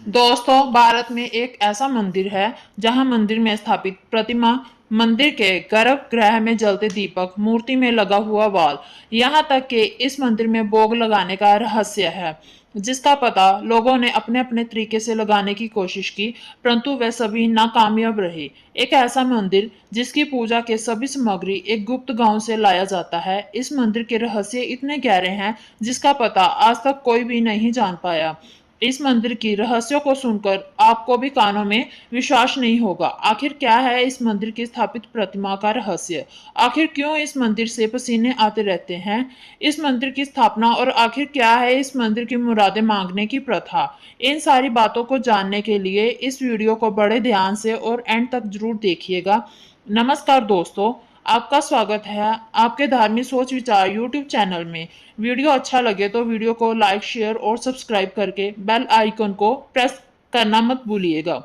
दोस्तों, भारत में एक ऐसा मंदिर है जहां मंदिर में स्थापित प्रतिमा, मंदिर के गर्भगृह में जलते दीपक, मूर्ति में लगा हुआ वाल, यहाँ तक कि इस मंदिर में भोग लगाने का रहस्य है, जिसका पता लोगों ने अपने अपने तरीके से लगाने की कोशिश की, परंतु वह सभी नाकामयाब रहे। एक ऐसा मंदिर जिसकी पूजा के सभी सामग्री एक गुप्त गांव से लाया जाता है। इस मंदिर के रहस्य इतने गहरे हैं जिसका पता आज तक कोई भी नहीं जान पाया। इस मंदिर की रहस्यों को सुनकर आपको भी कानों में विश्वास नहीं होगा। आखिर क्या है इस मंदिर की स्थापित प्रतिमा का रहस्य? आखिर क्यों इस मंदिर से पसीने आते रहते हैं? इस मंदिर की स्थापना और आखिर क्या है इस मंदिर की मुरादें मांगने की प्रथा? इन सारी बातों को जानने के लिए इस वीडियो को बड़े ध्यान से और एंड तक जरूर देखिएगा। नमस्कार दोस्तों, आपका स्वागत है आपके धार्मिक सोच विचार यूट्यूब चैनल में। वीडियो अच्छा लगे तो वीडियो को लाइक, शेयर और सब्सक्राइब करके बेल आइकन को प्रेस करना मत भूलिएगा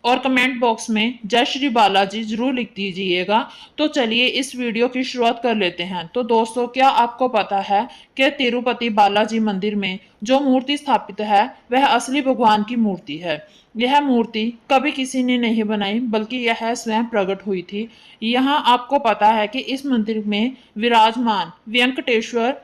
और कमेंट बॉक्स में जय श्री बालाजी जरूर लिख दीजिएगा। तो चलिए इस वीडियो की शुरुआत कर लेते हैं। तो दोस्तों, क्या आपको पता है कि तिरुपति बालाजी मंदिर में जो मूर्ति स्थापित है वह असली भगवान की मूर्ति है। यह मूर्ति कभी किसी ने नहीं बनाई बल्कि यह स्वयं प्रकट हुई थी। यहाँ आपको पता है कि इस मंदिर में विराजमान वेंकटेश्वर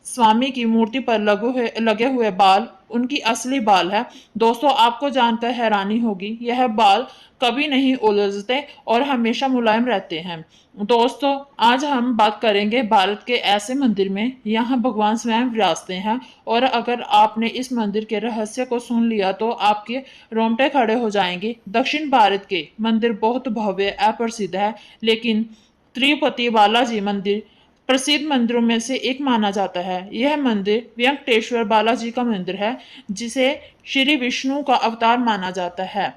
स्वामी की मूर्ति पर लगे हुए बाल उनकी असली बाल है। दोस्तों, आपको जानकर हैरानी होगी, यह बाल कभी नहीं उलझते और हमेशा मुलायम रहते हैं। दोस्तों, आज हम बात करेंगे भारत के ऐसे मंदिर में यहाँ भगवान स्वयं विराजते हैं। और अगर आपने इस मंदिर के रहस्य को सुन लिया तो आपके रोंगटे खड़े हो जाएंगे। दक्षिण भारत के मंदिर बहुत भव्य अप्रसिद्ध है, लेकिन तिरुपति बालाजी मंदिर प्रसिद्ध मंदिरों में से एक माना जाता है। यह मंदिर वेंकटेश्वर बालाजी का मंदिर है, जिसे श्री विष्णु का अवतार माना जाता है।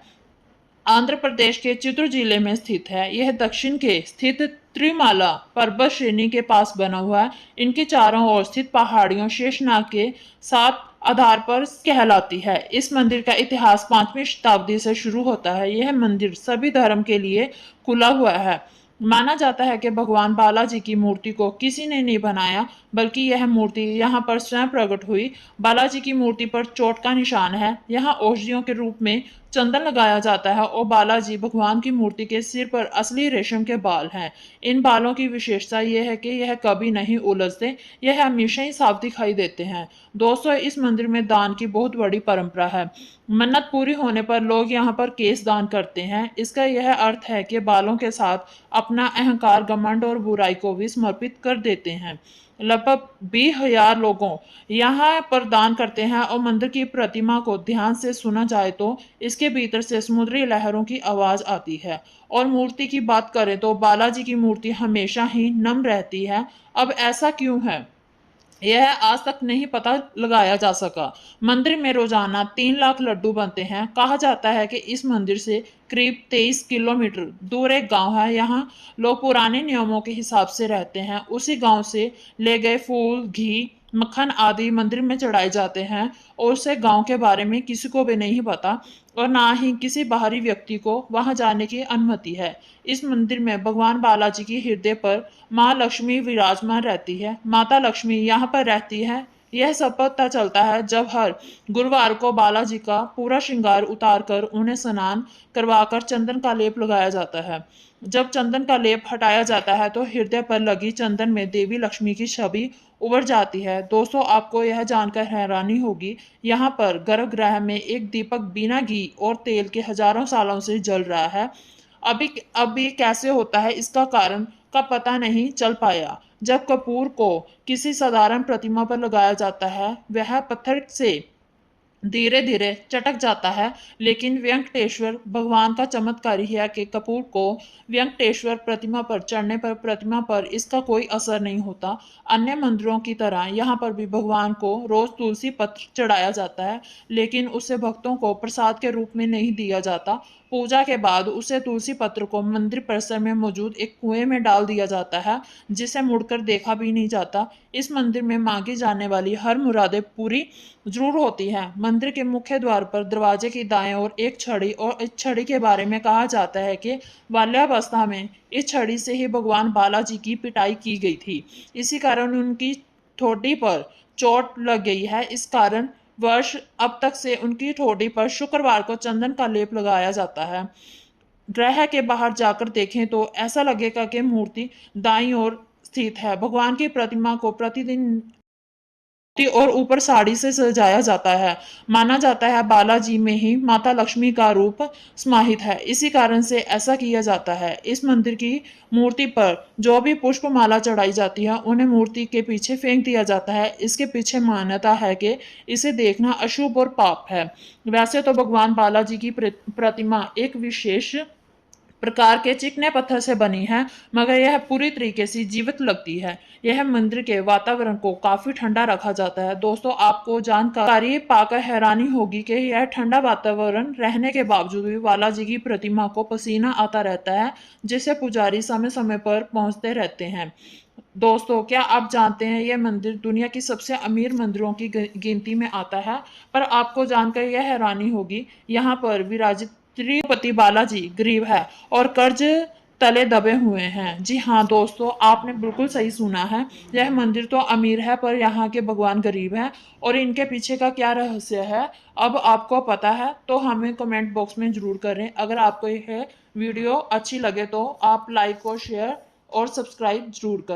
आंध्र प्रदेश के चित्तूर जिले में स्थित है। यह दक्षिण के स्थित त्रिमाला पर्वत श्रेणी के पास बना हुआ है। इनके चारों ओर स्थित पहाड़ियों शेषनाग के साथ आधार पर कहलाती है। इस मंदिर का इतिहास 5वीं शताब्दी से शुरू होता है। यह मंदिर सभी धर्म के लिए खुला हुआ है। माना जाता है कि भगवान बालाजी की मूर्ति को किसी ने नहीं बनाया, बल्कि यह मूर्ति यहाँ पर स्वयं प्रकट हुई। बालाजी की मूर्ति पर चोट का निशान है। यहाँ औषधियों के रूप में चंदन लगाया जाता है और बालाजी भगवान की मूर्ति के सिर पर असली रेशम के बाल हैं। इन बालों की विशेषता यह है कि यह कभी नहीं उलझते, यह हमेशा ही साफ दिखाई देते हैं। दोस्तों, इस मंदिर में दान की बहुत बड़ी परंपरा है। मन्नत पूरी होने पर लोग यहाँ पर केस दान करते हैं। इसका यह अर्थ है कि बालों के साथ अपना अहंकार, घमंड और बुराई को भी समर्पित कर देते हैं। लगभग 20,000 लोगों यहाँ पर दान करते हैं और मंदिर की प्रतिमा को ध्यान से सुना जाए तो इसके भीतर से समुद्री लहरों की आवाज आती है। और मूर्ति की बात करें तो बालाजी की मूर्ति हमेशा ही नम रहती है। अब ऐसा क्यों है, यह आज तक नहीं पता लगाया जा सका। मंदिर में रोजाना 3 लाख लड्डू बनते हैं। कहा जाता है कि इस मंदिर से करीब 23 किलोमीटर दूर एक गांव है। यहाँ लोग पुराने नियमों के हिसाब से रहते हैं। उसी गांव से ले गए फूल, घी, मक्खन आदि मंदिर में चढ़ाए जाते हैं और उसे गांव के बारे में किसी को भी नहीं पता और ना ही किसी बाहरी व्यक्ति को वहां जाने की अनुमति है। इस मंदिर में भगवान बालाजी की हृदय पर माँ लक्ष्मी विराजमान रहती है। माता लक्ष्मी यहाँ पर रहती है। यह सब पता चलता है जब हर गुरुवार को बालाजी का पूरा श्रृंगार उतार कर उन्हें स्नान करवाकर चंदन का लेप लगाया जाता है। जब चंदन का लेप हटाया जाता है तो हृदय पर लगी चंदन में देवी लक्ष्मी की छवि उभर जाती है। दोस्तों, आपको यह जानकर हैरानी होगी, यहाँ पर गर्भगृह में एक दीपक बिना घी और तेल के हजारों सालों से जल रहा है। अभी अभी कैसे होता है इसका कारण का पता नहीं चल पाया। जब कपूर को किसी साधारण प्रतिमा पर लगाया जाता है वह पत्थर से धीरे धीरे चटक जाता है, लेकिन वेंकटेश्वर भगवान का चमत्कार ही है कि कपूर को वेंकटेश्वर प्रतिमा पर चढ़ने पर प्रतिमा पर इसका कोई असर नहीं होता। अन्य मंदिरों की तरह यहाँ पर भी भगवान को रोज तुलसी पत्र चढ़ाया जाता है, लेकिन उसे भक्तों को प्रसाद के रूप में नहीं दिया जाता। पूजा के बाद उसे तुलसी पत्र को मंदिर परिसर में मौजूद एक कुएं में डाल दिया जाता है, जिसे मुड़कर देखा भी नहीं जाता। इस मंदिर में मांगी जाने वाली हर मुरादें पूरी जरूर होती है। मंदिर के मुख्य द्वार पर दरवाजे की दाएं ओर एक छड़ी और इस छड़ी के बारे में कहा जाता है कि बाल्यावस्था में इस छड़ी से ही भगवान बालाजी की पिटाई की गई थी। इसी कारण उनकी ठोडी पर चोट लग गई है। इस कारण वर्ष अब तक से उनकी ठोड़ी पर शुक्रवार को चंदन का लेप लगाया जाता है। ग्रह के बाहर जाकर देखें तो ऐसा लगेगा कि मूर्ति दाईं ओर स्थित है। भगवान की प्रतिमा को प्रतिदिन और ऊपर साड़ी से सजाया जाता है। माना जाता है बालाजी में ही माता लक्ष्मी का रूप समाहित है, इसी कारण से ऐसा किया जाता है। इस मंदिर की मूर्ति पर जो भी पुष्प माला चढ़ाई जाती है उन्हें मूर्ति के पीछे फेंक दिया जाता है। इसके पीछे मान्यता है कि इसे देखना अशुभ और पाप है। वैसे तो भगवान बालाजी की प्रतिमा एक विशेष प्रकार के चिकने पत्थर से बनी है, मगर यह पूरी तरीके से जीवित लगती है। यह मंदिर के वातावरण को काफी ठंडा रखा जाता है। दोस्तों, आपको जानकारी पाकर हैरानी होगी कि यह ठंडा वातावरण रहने के बावजूद भी बालाजी की प्रतिमा को पसीना आता रहता है, जिसे पुजारी समय समय पर पहुंचते रहते हैं। दोस्तों, क्या आप जानते हैं यह मंदिर दुनिया की सबसे अमीर मंदिरों की गिनती में आता है। पर आपको जानकर यह हैरानी होगी, यहाँ पर विराजित तिरुपति बालाजी गरीब है और कर्ज तले दबे हुए हैं। जी हाँ दोस्तों, आपने बिल्कुल सही सुना है। यह मंदिर तो अमीर है पर यहाँ के भगवान गरीब हैं। और इनके पीछे का क्या रहस्य है, अब आपको पता है तो हमें कमेंट बॉक्स में जरूर करें। अगर आपको यह वीडियो अच्छी लगे तो आप लाइक और शेयर और सब्सक्राइब जरूर करें।